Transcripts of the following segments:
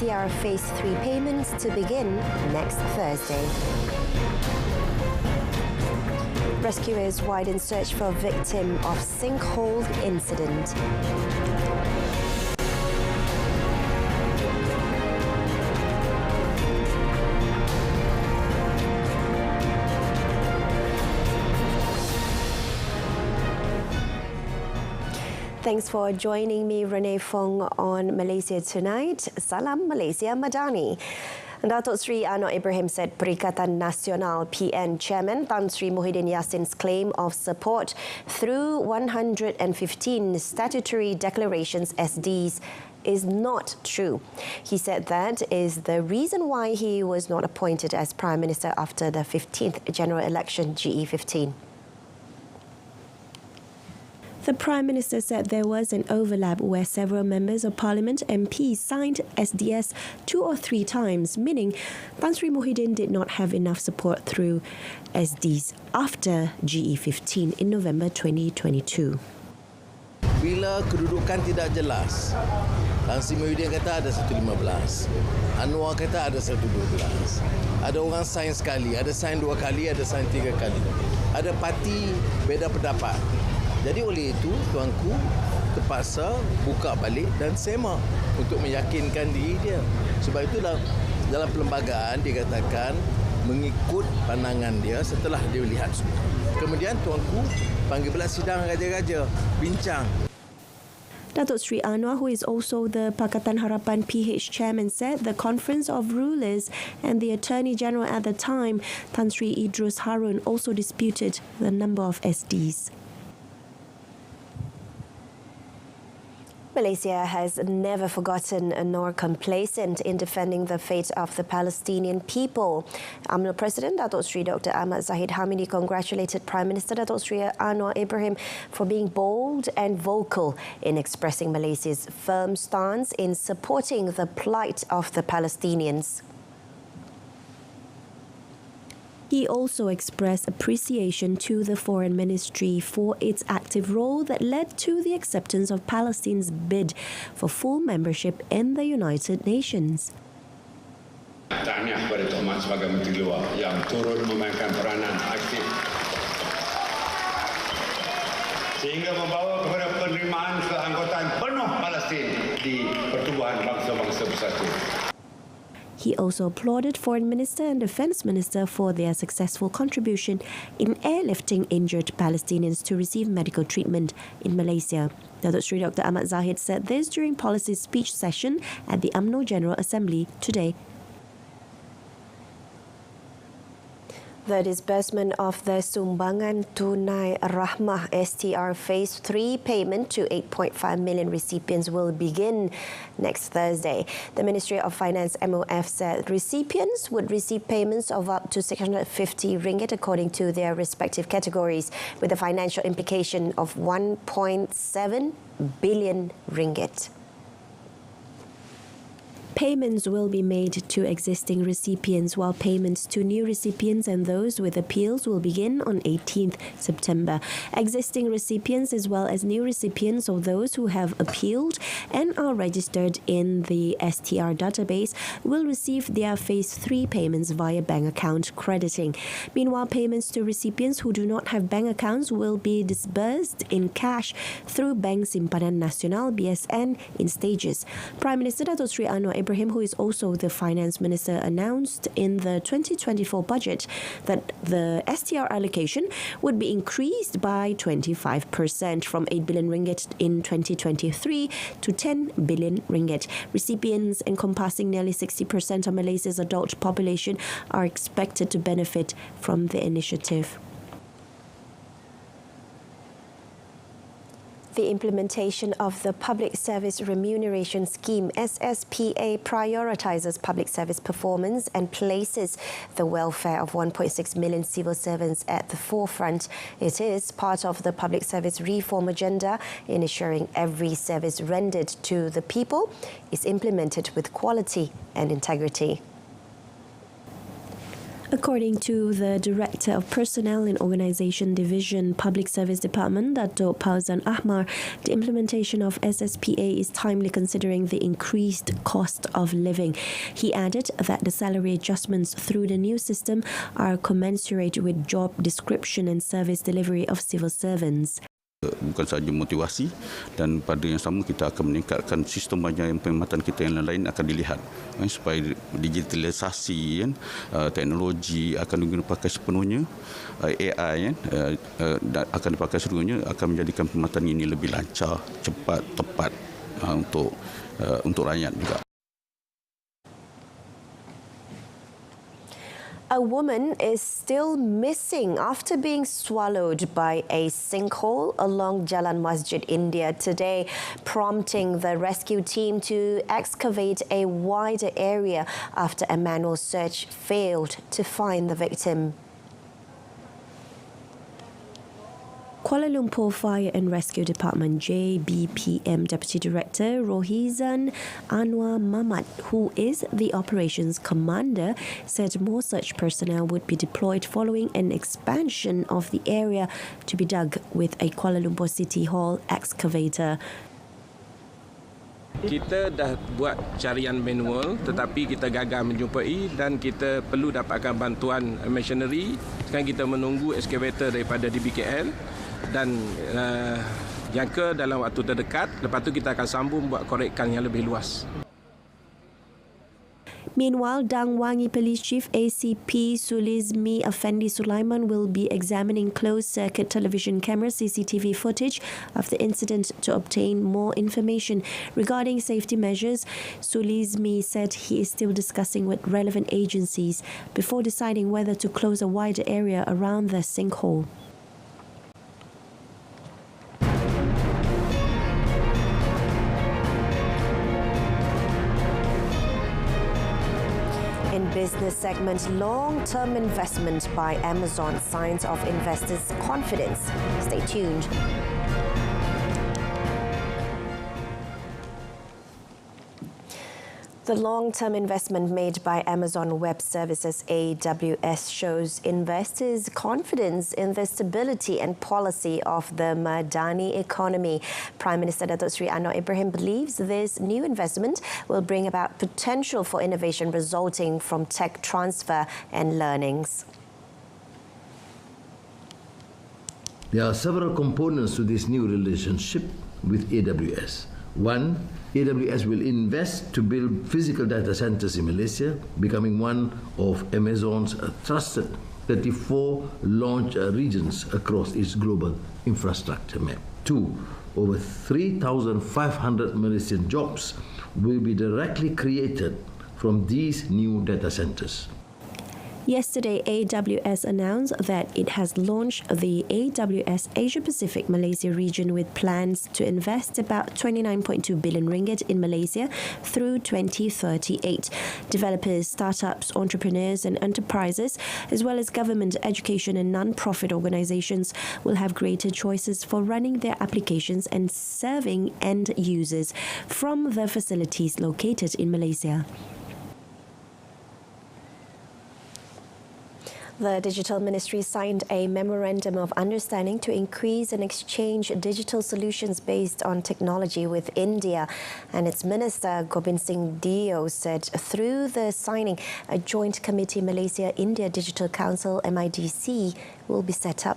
STR Phase 3 payments to begin next Thursday. Rescuers widen search for victim of sinkhole incident. Thanks for joining me, Renee Fong, on Malaysia Tonight. Salam Malaysia Madani. Datuk Seri Anwar Ibrahim said Perikatan Nasional PN Chairman Tan Sri Muhyiddin Yassin's claim of support through 115 statutory declarations SDs is not true. He said that is the reason why he was not appointed as Prime Minister after the 15th general election GE15. The Prime Minister said there was an overlap where several members of Parliament MPs signed SDS 2 or 3 times, meaning Tan Sri Muhyiddin did not have enough support through SDs after GE15 in November 2022. Bila kedudukan tidak jelas, Tan Sri Muhyiddin kata ada 115, Anwar kata ada 112. Ada orang sign sekali, ada sign 2 kali, ada sign 3 kali. Ada parti beza pendapat. Jadi oleh itu, tuanku terpaksa buka balik dan sema untuk meyakinkan diri dia. Sebab itulah dalam perlembagaan dia katakan mengikut pandangan dia setelah dia lihat semua. Kemudian tuanku panggil pula sidang raja-raja, bincang. Datuk Seri Anwar, who is also the Pakatan Harapan PH chairman, said the Conference of Rulers and the Attorney General at the time, Tan Sri Idrus Harun, also disputed the number of SDs. Malaysia has never forgotten nor complacent in defending the fate of the Palestinian people. UMNO President Datuk Seri Dr. Ahmad Zahid Hamidi congratulated Prime Minister Datuk Seri Anwar Ibrahim for being bold and vocal in expressing Malaysia's firm stance in supporting the plight of the Palestinians. He also expressed appreciation to the Foreign Ministry for its active role that led to the acceptance of Palestine's bid for full membership in the United Nations. Tahniah kepada Tok Mat sebagai Menteri Luar yang turut memainkan peranan aktif sehingga membawa kepada penerimaan keanggotaan penuh Palestin di Pertubuhan Bangsa-Bangsa Bersatu. He also applauded Foreign Minister and Defence Minister for their successful contribution in airlifting injured Palestinians to receive medical treatment in Malaysia. Datuk Seri Dr. Ahmad Zahid said this during policy speech session at the UMNO General Assembly today. The disbursement of the Sumbangan Tunai Rahmah STR Phase 3 payment to 8.5 million recipients will begin next Thursday. The Ministry of Finance MOF said recipients would receive payments of up to 650 ringgit according to their respective categories, with a financial implication of 1.7 billion ringgit. Payments will be made to existing recipients, while payments to new recipients and those with appeals will begin on 18th September. Existing recipients as well as new recipients or those who have appealed and are registered in the STR database will receive their Phase 3 payments via bank account crediting. Meanwhile, payments to recipients who do not have bank accounts will be disbursed in cash through Bank Simpanan Nasional (BSN) in stages. Prime Minister Datuk Seri Anwar Ibrahim, who is also the Finance Minister, announced in the 2024 budget that the STR allocation would be increased by 25% from 8 billion ringgit in 2023 to 10 billion ringgit. Recipients encompassing nearly 60% of Malaysia's adult population are expected to benefit from the initiative. The implementation of the Public Service Remuneration Scheme SSPA prioritizes public service performance and places the welfare of 1.6 million civil servants at the forefront. It is part of the public service reform agenda in ensuring every service rendered to the people is implemented with quality and integrity. According to the Director of Personnel and Organisation Division, Public Service Department, Dato' Fauzan Ahmar, the implementation of SSPA is timely considering the increased cost of living. He added that the salary adjustments through the new system are commensurate with job description and service delivery of civil servants. Bukan sahaja motivasi, dan pada yang sama kita akan meningkatkan sistem yang perkhidmatan kita yang lain akan dilihat supaya digitalisasi teknologi akan dipakai sepenuhnya, AI akan dipakai sepenuhnya, akan menjadikan perkhidmatan ini lebih lancar, cepat, tepat untuk rakyat juga. A woman is still missing after being swallowed by a sinkhole along Jalan Masjid India today, prompting the rescue team to excavate a wider area after a manual search failed to find the victim. Kuala Lumpur Fire and Rescue Department JBPM Deputy Director Rohizan Anwar Mamat, who is the operations commander, said more such personnel would be deployed following an expansion of the area to be dug with a Kuala Lumpur City Hall excavator. Kita dah buat carian manual tetapi kita gagal menjumpai dan kita perlu dapatkan bantuan machinery. Sekarang kita menunggu excavator daripada DBKL dan jangka dalam waktu terdekat. Lepas tu kita akan sambung buat korekan yang lebih luas. Meanwhile, Dang Wangi Police Chief ACP Sulizmi Effendi Sulaiman will be examining closed-circuit television camera CCTV footage of the incident to obtain more information regarding safety measures. Sulizmi said he is still discussing with relevant agencies before deciding whether to close a wider area around the sinkhole. In business segment, long-term investment by Amazon, signs of investors' confidence. Stay tuned. The long-term investment made by Amazon Web Services AWS shows investors' confidence in the stability and policy of the Madani economy. Prime Minister Datuk Seri Anwar Ibrahim believes this new investment will bring about potential for innovation resulting from tech transfer and learnings. There are several components to this new relationship with AWS. One, AWS will invest to build physical data centers in Malaysia, becoming one of Amazon's trusted 34 launch regions across its global infrastructure map. Two, over 3,500 Malaysian jobs will be directly created from these new data centers. Yesterday, AWS announced that it has launched the AWS Asia Pacific Malaysia region with plans to invest about 29.2 billion ringgit in Malaysia through 2038. Developers, startups, entrepreneurs and enterprises, as well as government, education and non-profit organizations will have greater choices for running their applications and serving end users from the facilities located in Malaysia. The Digital Ministry signed a Memorandum of Understanding to increase and exchange digital solutions based on technology with India. And its Minister, Gobind Singh Dio, said through the signing, a joint committee Malaysia-India Digital Council, MIDC, will be set up.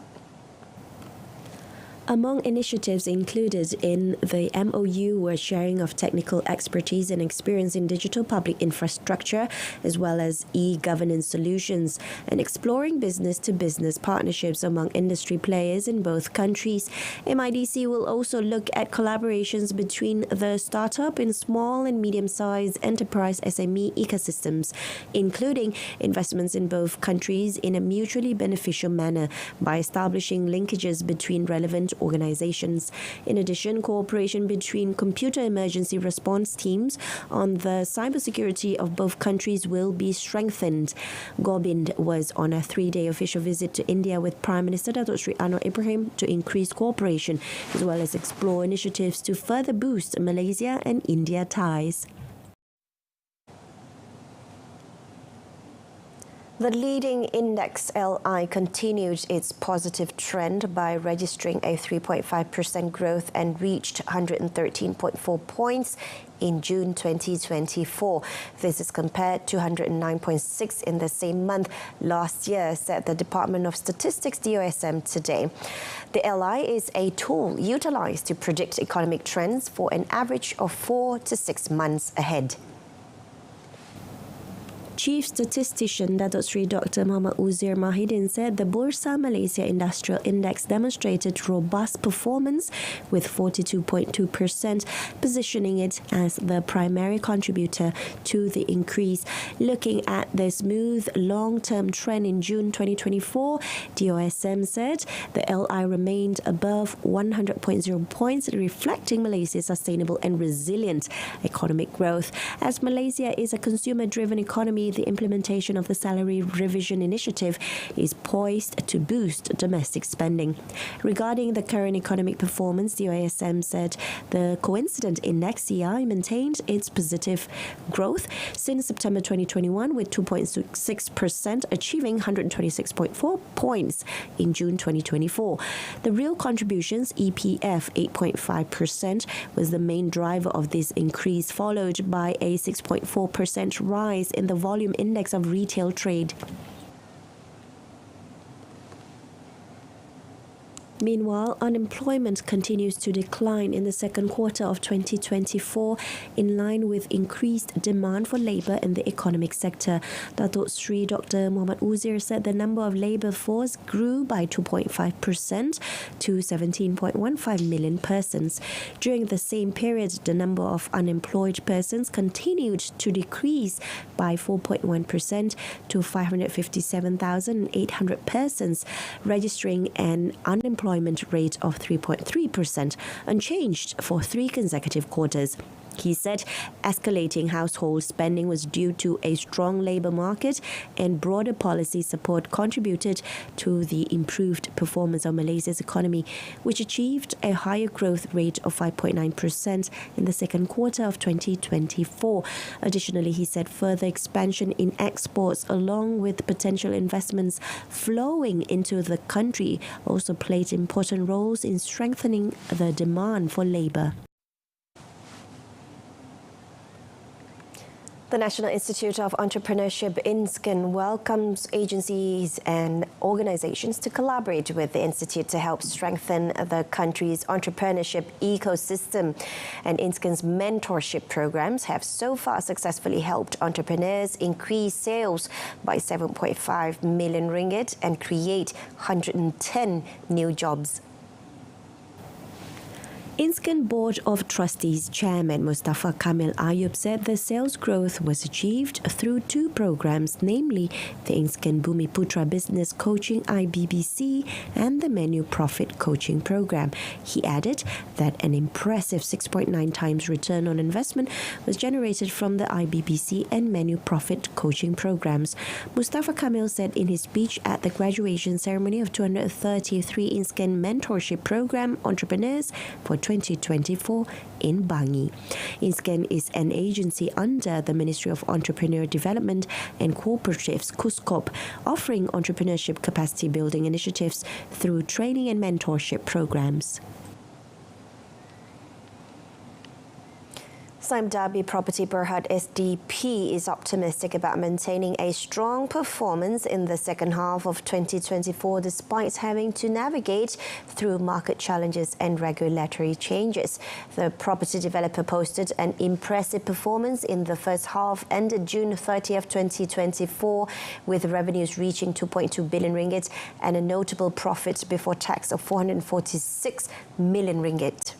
Among initiatives included in the MOU were sharing of technical expertise and experience in digital public infrastructure, as well as e-governance solutions, and exploring business-to-business partnerships among industry players in both countries. MIDC will also look at collaborations between the startup and small and medium-sized enterprise SME ecosystems, including investments in both countries in a mutually beneficial manner by establishing linkages between relevant organizations. In addition, cooperation between computer emergency response teams on the cybersecurity of both countries will be strengthened. Gobind was on a 3-day official visit to India with Prime Minister Datuk Seri Anwar Ibrahim to increase cooperation as well as explore initiatives to further boost Malaysia and India ties. The leading index LI continued its positive trend by registering a 3.5% growth and reached 113.4 points in June 2024. This is compared to 109.6 in the same month last year, said the Department of Statistics DOSM today. The LI is a tool utilized to predict economic trends for an average of 4 to 6 months ahead. Chief Statistician Datuk Seri Dr. Muhammad Uzair Mahidin said the Bursa Malaysia Industrial Index demonstrated robust performance with 42.2%, positioning it as the primary contributor to the increase. Looking at the smooth long-term trend in June 2024, DOSM said the LI remained above 100.0 points, reflecting Malaysia's sustainable and resilient economic growth. As Malaysia is a consumer-driven economy, the implementation of the salary revision initiative is poised to boost domestic spending. Regarding the current economic performance, the DOSM said the coincident index CI maintained its positive growth since September 2021 with 2.6%, achieving 126.4 points in June 2024. The real contributions, EPF 8.5%, was the main driver of this increase, followed by a 6.4% rise in the volume index of retail trade. Meanwhile, unemployment continues to decline in the second quarter of 2024, in line with increased demand for labour in the economic sector. Datuk Seri Dr. Muhammad Uzair said the number of labour force grew by 2.5% to 17.15 million persons. During the same period, the number of unemployed persons continued to decrease by 4.1% to 557,800 persons, registering an unemployment rate of 3.3%, unchanged for 3 consecutive quarters. He said escalating household spending was due to a strong labour market and broader policy support contributed to the improved performance of Malaysia's economy, which achieved a higher growth rate of 5.9% in the second quarter of 2024. Additionally, he said further expansion in exports along with potential investments flowing into the country also played important roles in strengthening the demand for labour. The National Institute of Entrepreneurship, INSCEN, welcomes agencies and organizations to collaborate with the Institute to help strengthen the country's entrepreneurship ecosystem. And INSCEN's mentorship programs have so far successfully helped entrepreneurs increase sales by 7.5 million ringgit and create 110 new jobs. INSCEN Board of Trustees Chairman Mustafa Kamil Ayub said the sales growth was achieved through 2 programs, namely the INSCEN Bumi Putra Business Coaching IBBC and the Menu Profit Coaching Program. He added that an impressive 6.9 times return on investment was generated from the IBBC and Menu Profit Coaching programs. Mustafa Kamil said in his speech at the graduation ceremony of 233 INSCEN Mentorship Program entrepreneurs for 2024 in Bangi. INSCEN is an agency under the Ministry of Entrepreneur Development and Cooperatives, KUSCOP, offering entrepreneurship capacity building initiatives through training and mentorship programs. Sime Darby Property Berhad SDP is optimistic about maintaining a strong performance in the second half of 2024 despite having to navigate through market challenges and regulatory changes. The property developer posted an impressive performance in the first half ended June 30th, 2024, with revenues reaching 2.2 billion ringgit and a notable profit before tax of 446 million ringgit.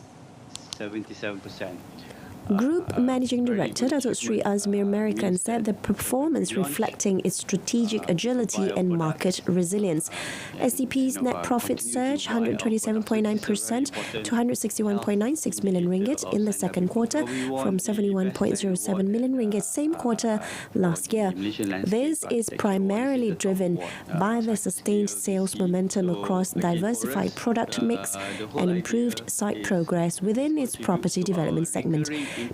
77%. Group Managing Director Datuk Seri Azmir Merikan said the performance reflecting its strategic agility and market resilience. SDP's net profit surged 127.9% to 161.96 million ringgit in the second quarter from 71.07 million ringgit same quarter last year. This is primarily driven by the sustained sales momentum across diversified product mix and improved site progress within its property development segment.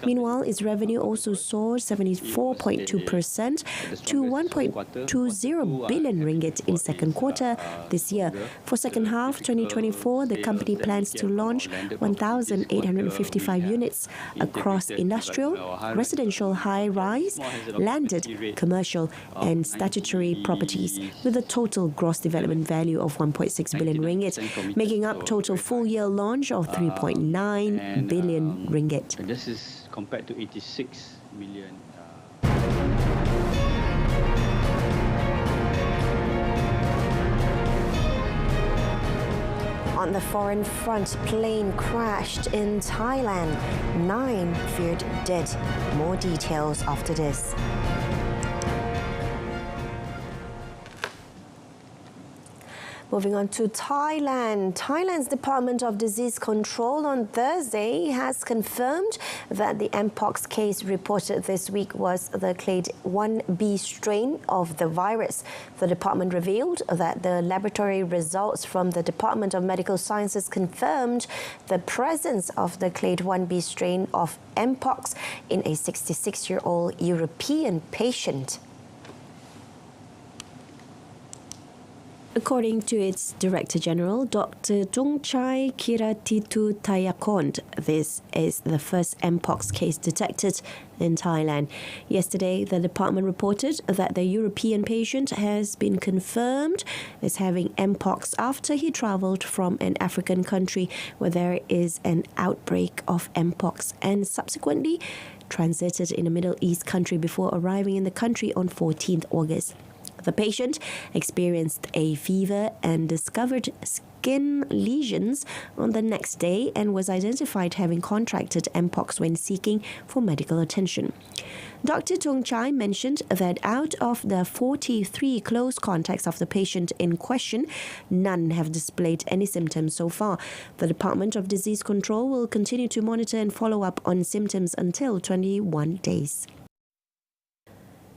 Meanwhile, its revenue also soared 74.2% to 1.20 billion ringgit in second quarter this year. For second half 2024, the company plans to launch 1,855 units across industrial, residential high-rise, landed, commercial and statutory properties with a total gross development value of 1.6 billion ringgit, making up total full-year launch of 3.9 billion ringgit. This is compared to 86 million. On the foreign front, plane crashed in Thailand. 9 feared dead. More details after this. Moving on to Thailand. Thailand's Department of Disease Control on Thursday has confirmed that the Mpox case reported this week was the clade 1B strain of the virus. The department revealed that the laboratory results from the Department of Medical Sciences confirmed the presence of the clade 1B strain of Mpox in a 66-year-old European patient. According to its Director General, Dr. Tungchai Kiratitutayakond, this is the first Mpox case detected in Thailand. Yesterday, the department reported that the European patient has been confirmed as having Mpox after he travelled from an African country where there is an outbreak of Mpox and subsequently transited in a Middle East country before arriving in the country on 14th August. The patient experienced a fever and discovered skin lesions on the next day and was identified having contracted Mpox when seeking for medical attention. Dr. Tungchai mentioned that out of the 43 close contacts of the patient in question, none have displayed any symptoms so far. The Department of Disease Control will continue to monitor and follow up on symptoms until 21 days.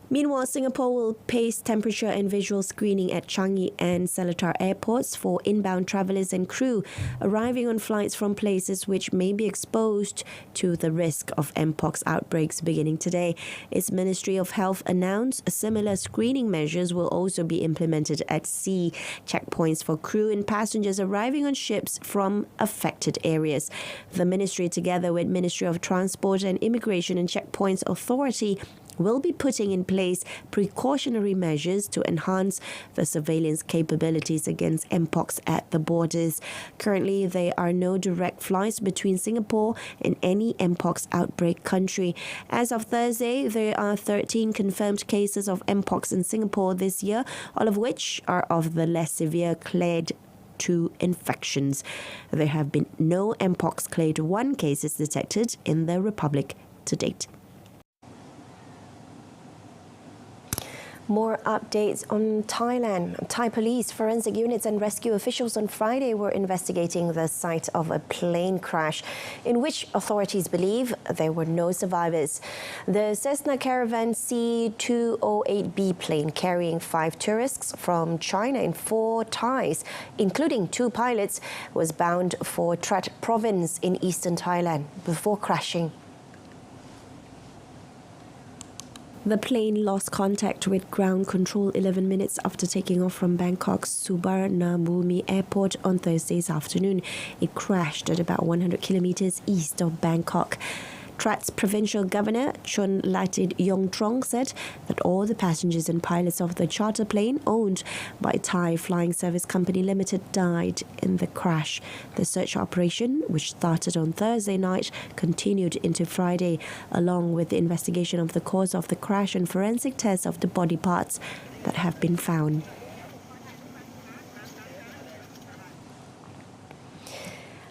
Meanwhile, Singapore will pace temperature and visual screening at Changi and Seletar airports for inbound travellers and crew arriving on flights from places which may be exposed to the risk of Mpox outbreaks beginning today. Its Ministry of Health announced similar screening measures will also be implemented at sea checkpoints for crew and passengers arriving on ships from affected areas. The ministry, together with Ministry of Transport and Immigration and Checkpoints Authority, will be putting in place precautionary measures to enhance the surveillance capabilities against Mpox at the borders. Currently, there are no direct flights between Singapore and any Mpox outbreak country. As of Thursday, there are 13 confirmed cases of Mpox in Singapore this year, all of which are of the less severe clade 2 infections. There have been no Mpox clade 1 cases detected in the Republic to date. More updates on Thailand. Thai police, forensic units and rescue officials on Friday were investigating the site of a plane crash in which authorities believe there were no survivors. The Cessna Caravan C208B plane carrying 5 tourists from China and 4 Thais, including 2 pilots, was bound for Trat province in eastern Thailand before crashing. The plane lost contact with ground control 11 minutes after taking off from Bangkok's Suvarnabhumi airport on Thursday's afternoon. It crashed at about 100 kilometers east of Bangkok. Trat's provincial governor, Chun Latid Yongtrong, said that all the passengers and pilots of the charter plane owned by Thai Flying Service Company Limited died in the crash. The search operation, which started on Thursday night, continued into Friday, along with the investigation of the cause of the crash and forensic tests of the body parts that have been found.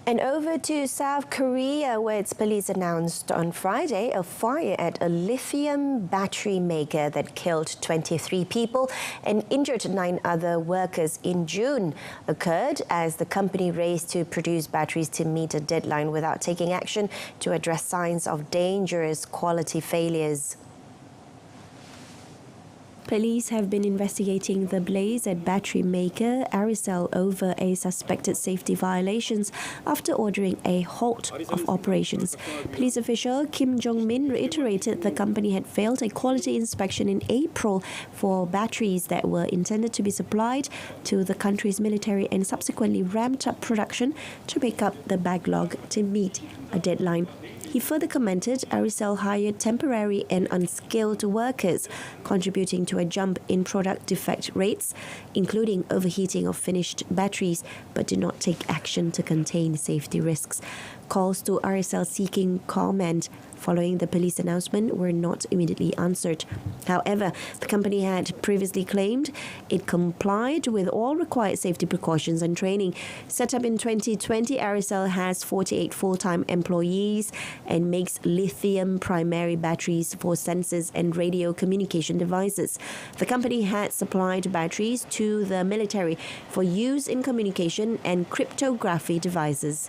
And over to South Korea, where its police announced on Friday a fire at a lithium battery maker that killed 23 people and injured 9 other workers in June occurred as the company raced to produce batteries to meet a deadline without taking action to address signs of dangerous quality failures. Police have been investigating the blaze at battery maker Aricel over a suspected safety violations after ordering a halt of operations. Police official Kim Jong-min reiterated the company had failed a quality inspection in April for batteries that were intended to be supplied to the country's military and subsequently ramped up production to make up the backlog to meet a deadline. He further commented Aricel hired temporary and unskilled workers, contributing to a jump in product defect rates, including overheating of finished batteries, but did not take action to contain safety risks. Calls to Aricel seeking comment following the police announcement were not immediately answered. However, the company had previously claimed it complied with all required safety precautions and training. Set up in 2020, Aricel has 48 full-time employees and makes lithium primary batteries for sensors and radio communication devices. The company had supplied batteries to the military for use in communication and cryptography devices.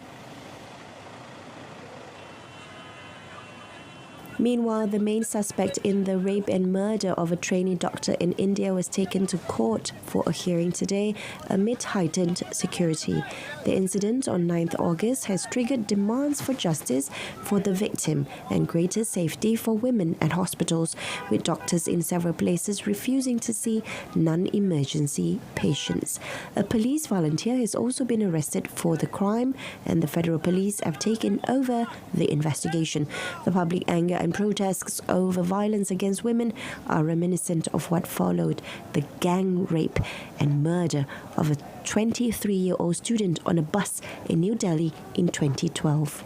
Meanwhile, the main suspect in the rape and murder of a trainee doctor in India was taken to court for a hearing today amid heightened security. The incident on 9th August has triggered demands for justice for the victim and greater safety for women at hospitals, with doctors in several places refusing to see non-emergency patients. A police volunteer has also been arrested for the crime, and the federal police have taken over the investigation. The public anger and protests over violence against women are reminiscent of what followed the gang rape and murder of a 23-year-old student on a bus in New Delhi in 2012.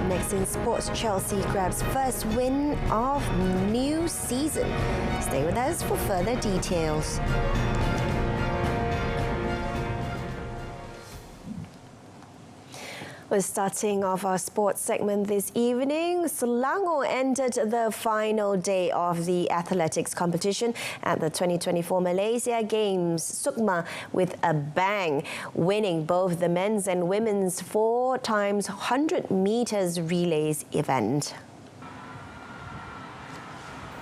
Next in sports, Chelsea grabs first win of new season. Stay with us for further details. We're starting off our sports segment this evening. Selangor ended the final day of the athletics competition at the 2024 Malaysia Games Sukma with a bang, winning both the men's and women's 4 times 100 meters relays event.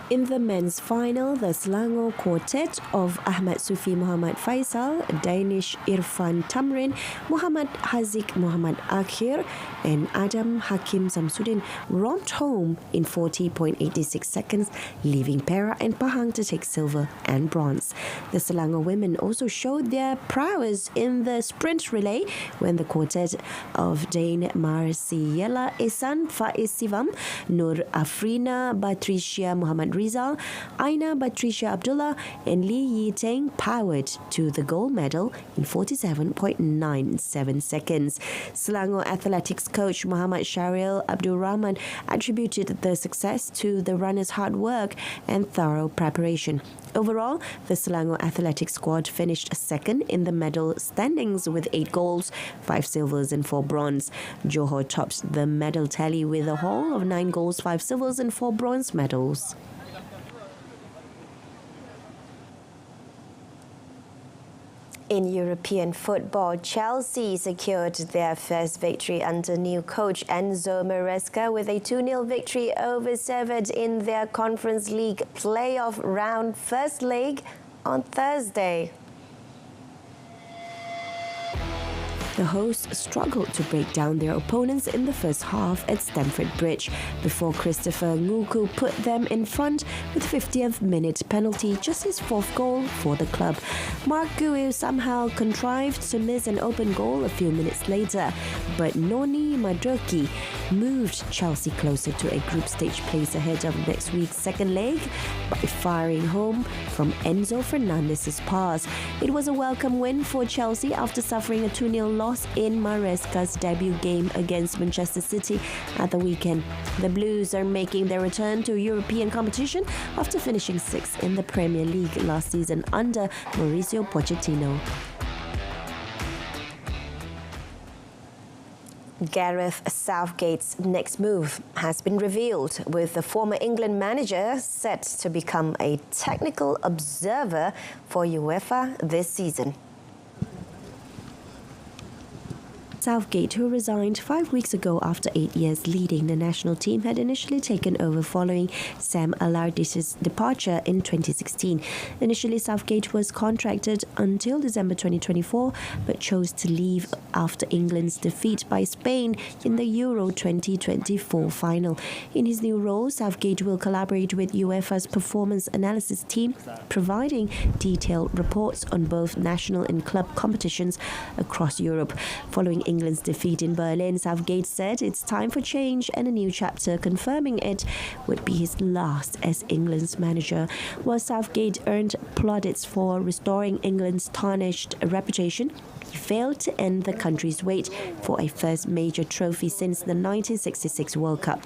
In the men's final, the Selangor quartet of Ahmad Sufi Muhammad Faisal, Danish Irfan Tamrin, Muhammad Haziq Muhammad Akhir and Adam Hakim Samsudin romped home in 40.86 seconds, leaving Perak and Pahang to take silver and bronze. The Selangor women also showed their prowess in the sprint relay when the quartet of Dane Marciela Ehsan Faiz Sivam, Nur Afrina Batricia Muhammad Rizal, Aina Batricia Abdullah and Lee Yi Teng powered to the gold medal in 47.97 seconds. Selangor athletics coach Muhammad Sharil Abdul Rahman attributed the success to the runners' hard work and thorough preparation. Overall, the Selangor athletics squad finished second in the medal standings with 8 golds, 5 silvers and 4 bronze. Johor tops the medal tally with a haul of 9 golds, 5 silvers and 4 bronze medals. In European football, Chelsea secured their first victory under new coach Enzo Maresca with a 2-0 victory over Servette in their Conference League playoff round first leg on Thursday. The hosts struggled to break down their opponents in the first half at Stamford Bridge before Christopher Nguku put them in front with 50th minute penalty, just his 4th goal for the club. Mark Guiu somehow contrived to miss an open goal a few minutes later, but Noni Madueke moved Chelsea closer to a group stage place ahead of next week's second leg by firing home from Enzo Fernandez's pass. It was a welcome win for Chelsea after suffering a 2-0 loss in Maresca's debut game against Manchester City at the weekend. The Blues are making their return to European competition after finishing 6th in the Premier League last season under Mauricio Pochettino. Gareth Southgate's next move has been revealed, with the former England manager set to become a technical observer for UEFA this season. Southgate, who resigned 5 weeks ago after 8 years leading the national team, had initially taken over following Sam Allardyce's departure in 2016. Initially, Southgate was contracted until December 2024, but chose to leave after England's defeat by Spain in the Euro 2024 final. In his new role, Southgate will collaborate with UEFA's performance analysis team, providing detailed reports on both national and club competitions across Europe. Following England's defeat in Berlin, Southgate said it's time for change and a new chapter, confirming it would be his last as England's manager. While Southgate earned plaudits for restoring England's tarnished reputation, he failed to end the country's wait for a first major trophy since the 1966 World Cup.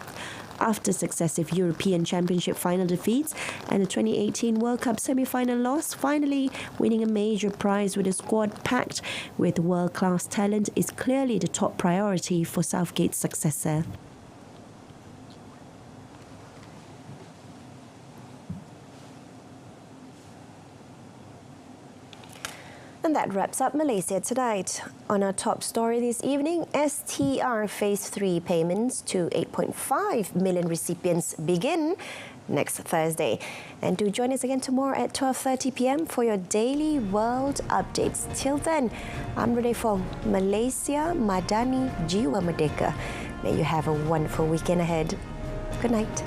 After successive European Championship final defeats and the 2018 World Cup semi-final loss, finally winning a major prize with a squad packed with world-class talent is clearly the top priority for Southgate's successor. And that wraps up Malaysia Tonight. On our top story this evening, STR Phase 3 payments to 8.5 million recipients begin next Thursday. And do join us again tomorrow at 12:30 p.m. for your daily world updates. Till then, I'm Renee Fong, Malaysia Madani Jiwa Merdeka. May you have a wonderful weekend ahead. Good night.